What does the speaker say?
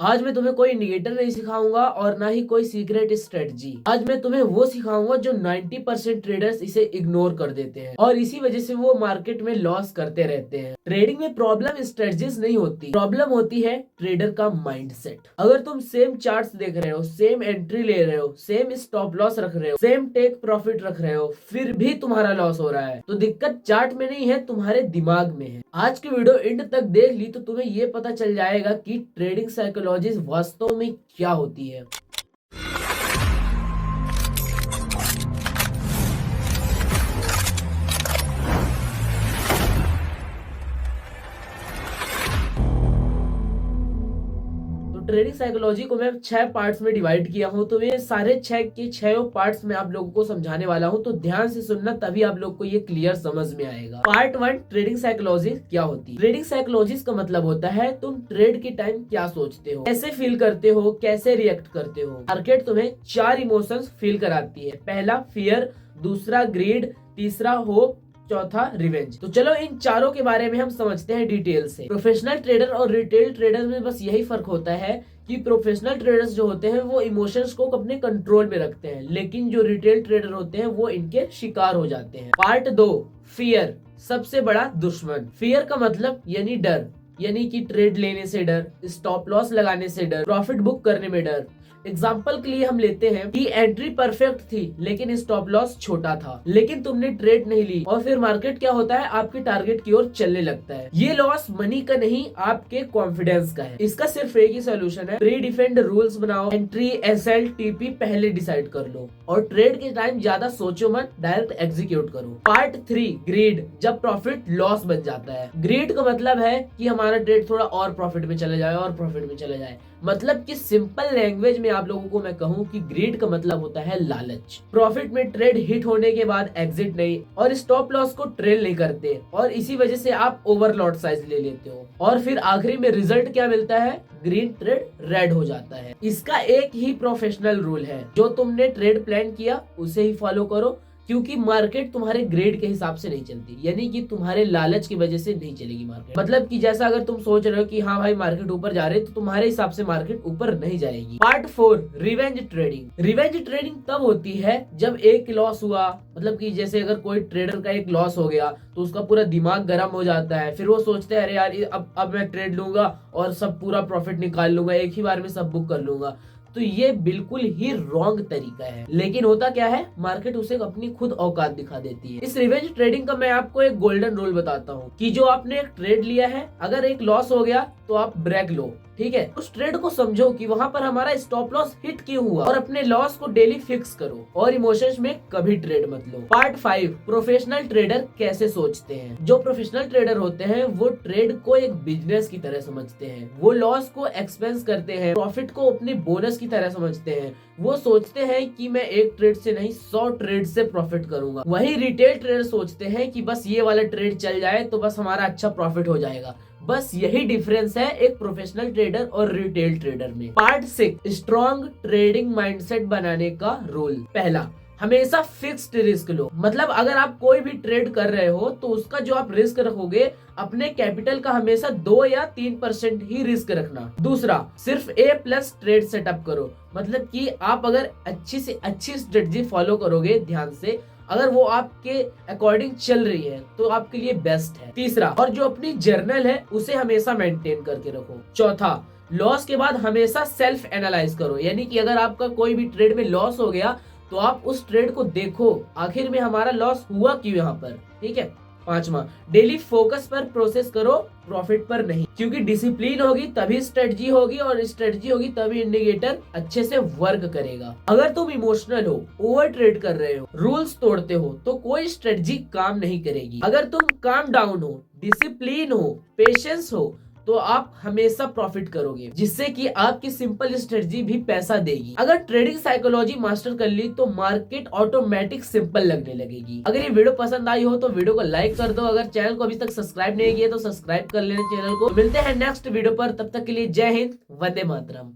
आज मैं तुम्हें कोई इंडिकेटर नहीं सिखाऊंगा और ना ही कोई सीक्रेट स्ट्रेटजी। आज मैं तुम्हें वो सिखाऊंगा जो 90% ट्रेडर्स इसे इग्नोर कर देते हैं और इसी वजह से वो मार्केट में लॉस करते रहते हैं। ट्रेडिंग में प्रॉब्लम स्ट्रेटजीज नहीं होती, प्रॉब्लम होती है ट्रेडर का माइंडसेट। अगर तुम सेम चार्ट्स देख रहे हो, सेम एंट्री ले रहे हो, सेम स्टॉप लॉस रख रहे हो, सेम टेक प्रॉफिट रख रहे हो, फिर भी तुम्हारा लॉस हो रहा है, तो दिक्कत चार्ट में नहीं है, तुम्हारे दिमाग में है। आज की वीडियो एंड तक देख ली तो तुम्हें ये पता चल जाएगा कि ट्रेडिंग साइकोलॉजी वास्तव में क्या होती है। ट्रेडिंग साइकोलॉजी को मैं 6 पार्ट्स में डिवाइड किया हूं, तो ये सारे 6 के 6 पार्ट्स में आप लोगों को समझाने वाला हूं, तो ध्यान से सुनना, तभी आप लोग को ये क्लियर समझ में आएगा। पार्ट 1, ट्रेडिंग साइकोलॉजी क्या होती है। ट्रेडिंग साइकोलॉजी का मतलब होता है तुम ट्रेड के टाइम क्या सोचते हो, कैसे फील करते हो, कैसे रिएक्ट करते हो। मार्केट तुम्हें 4 इमोशंस फील कराती है। पहला फियर, दूसरा ग्रीड, तीसरा होप, चौथा रिवेंज। तो चलो इन चारों के बारे में हम समझते हैं डिटेल से। प्रोफेशनल ट्रेडर और रिटेल ट्रेडर में बस यही फर्क होता है कि प्रोफेशनल ट्रेडर्स जो होते हैं वो इमोशंस को अपने कंट्रोल में रखते हैं, लेकिन जो रिटेल ट्रेडर होते हैं वो इनके शिकार हो जाते हैं। पार्ट 2, फियर, सबसे बड़ा दुश्मन। फियर का मतलब यानी डर, यानी कि ट्रेड लेने से डर, स्टॉप लॉस लगाने से डर, प्रॉफिट बुक करने में डर। एग्जाम्पल के लिए हम लेते हैं कि एंट्री परफेक्ट थी लेकिन स्टॉप लॉस छोटा था, लेकिन तुमने ट्रेड नहीं ली और फिर मार्केट क्या होता है, आपके टारगेट की ओर चलने लगता है। ये लॉस मनी का नहीं, आपके कॉन्फिडेंस का है। इसका सिर्फ एक ही सोल्यूशन है, प्री डिफेंड रूल्स बनाओ, एंट्री, एसएल, टीपी पहले डिसाइड कर लो और ट्रेड के टाइम ज्यादा सोचो मत, डायरेक्ट एग्जीक्यूट करो। पार्ट 3, ग्रीड, जब प्रॉफिट लॉस बन जाता है। ग्रीड का मतलब है कि हमारा ट्रेड थोड़ा और प्रॉफिट में चले जाए और प्रॉफिट में चले जाए। मतलब कि सिंपल लैंग्वेज में आप लोगों को मैं कहूं कि ग्रीड का मतलब होता है लालच। प्रॉफिट में ट्रेड हिट होने के बाद एग्जिट नहीं और स्टॉप लॉस को ट्रेल नहीं करते और इसी वजह से आप ओवर लॉट साइज ले लेते हो और फिर आखिरी में रिजल्ट क्या मिलता है, ग्रीन ट्रेड रेड हो जाता है। इसका एक ही प्रोफेशनल रूल है, जो तुमने ट्रेड प्लान किया उसे ही फॉलो करो, क्योंकि मार्केट तुम्हारे ग्रेड के हिसाब से नहीं चलती, यानी कि तुम्हारे लालच की वजह से नहीं चलेगी मार्केट। मतलब कि जैसा अगर तुम सोच रहे हो कि हाँ भाई मार्केट ऊपर जा रही है, तो तुम्हारे हिसाब से मार्केट ऊपर नहीं जाएगी। Part 4, revenge trading. Revenge trading तब होती है जब एक लॉस हुआ, मतलब कि जैसे अगर कोई ट्रेडर का एक लॉस हो गया तो उसका पूरा दिमाग गर्म हो जाता है, फिर वो सोचते हैं अरे यार अब मैं ट्रेड लूंगा और सब पूरा प्रॉफिट निकाल लूंगा, एक ही बार में सब बुक कर लूंगा। तो ये बिल्कुल ही रॉन्ग तरीका है, लेकिन होता क्या है, मार्केट उसे अपनी खुद औकात दिखा देती है। इस रिवेंज ट्रेडिंग का मैं आपको एक गोल्डन रूल बताता हूँ कि जो आपने एक ट्रेड लिया है, अगर एक लॉस हो गया तो आप ब्रेक लो, ठीक है। उस ट्रेड को समझो कि वहां पर हमारा स्टॉप लॉस हिट क्यों हुआ और अपने लॉस को डेली फिक्स करो और इमोशंस में कभी ट्रेड मत लो। पार्ट 5, प्रोफेशनल ट्रेडर कैसे सोचते हैं। जो प्रोफेशनल ट्रेडर होते हैं वो ट्रेड को एक बिजनेस की तरह समझते हैं, वो लॉस को एक्सपेंस करते हैं, प्रॉफिट को अपनी बोनस की तरह समझते हैं। वो सोचते हैं कि मैं एक ट्रेड से नहीं 100 ट्रेड से प्रॉफिट करूंगा। वही रिटेल ट्रेडर सोचते हैं कि बस ये वाला ट्रेड चल जाए तो बस हमारा अच्छा प्रॉफिट हो जाएगा। बस यही डिफरेंस है एक प्रोफेशनल ट्रेडर और रिटेल ट्रेडर में। पार्ट 6, स्ट्रॉन्ग ट्रेडिंग माइंडसेट बनाने का रूल। पहला, हमेशा फिक्स्ड रिस्क लो। मतलब अगर आप कोई भी ट्रेड कर रहे हो तो उसका जो आप रिस्क रखोगे, अपने कैपिटल का हमेशा 2 या 3% ही रिस्क रखना। दूसरा, सिर्फ A+ ट्रेड सेटअप करो। मतलब कि आप अगर अच्छी से अच्छी स्ट्रेटजी फॉलो करोगे ध्यान से, अगर वो आपके अकॉर्डिंग चल रही है तो आपके लिए बेस्ट है। तीसरा, और जो अपनी जर्नल है उसे हमेशा मेंटेन करके रखो। चौथा, लॉस के बाद हमेशा सेल्फ एनालाइज करो, यानी कि अगर आपका कोई भी ट्रेड में लॉस हो गया तो आप उस ट्रेड को देखो, आखिर में हमारा लॉस हुआ क्यों यहाँ पर, ठीक है। पांचवा, डेली फोकस पर प्रोसेस करो, प्रॉफिट पर नहीं, क्योंकि डिसिप्लिन होगी तभी स्ट्रेटजी होगी और स्ट्रेटजी होगी तभी इंडिकेटर अच्छे से वर्क करेगा। अगर तुम इमोशनल हो, ओवर ट्रेड कर रहे हो, रूल्स तोड़ते हो, तो कोई स्ट्रेटजी काम नहीं करेगी। अगर तुम काम डाउन हो, डिसिप्लिन हो, पेशेंस हो, तो आप हमेशा प्रॉफिट करोगे, जिससे कि आपकी सिंपल स्ट्रेटजी भी पैसा देगी। अगर ट्रेडिंग साइकोलॉजी मास्टर कर ली तो मार्केट ऑटोमेटिक सिंपल लगने लगेगी। अगर ये वीडियो पसंद आई हो तो वीडियो को लाइक कर दो। अगर चैनल को अभी तक सब्सक्राइब नहीं किया तो सब्सक्राइब कर लेना चैनल को। मिलते हैं नेक्स्ट वीडियो पर, तब तक के लिए जय हिंद, वंदे मातरम।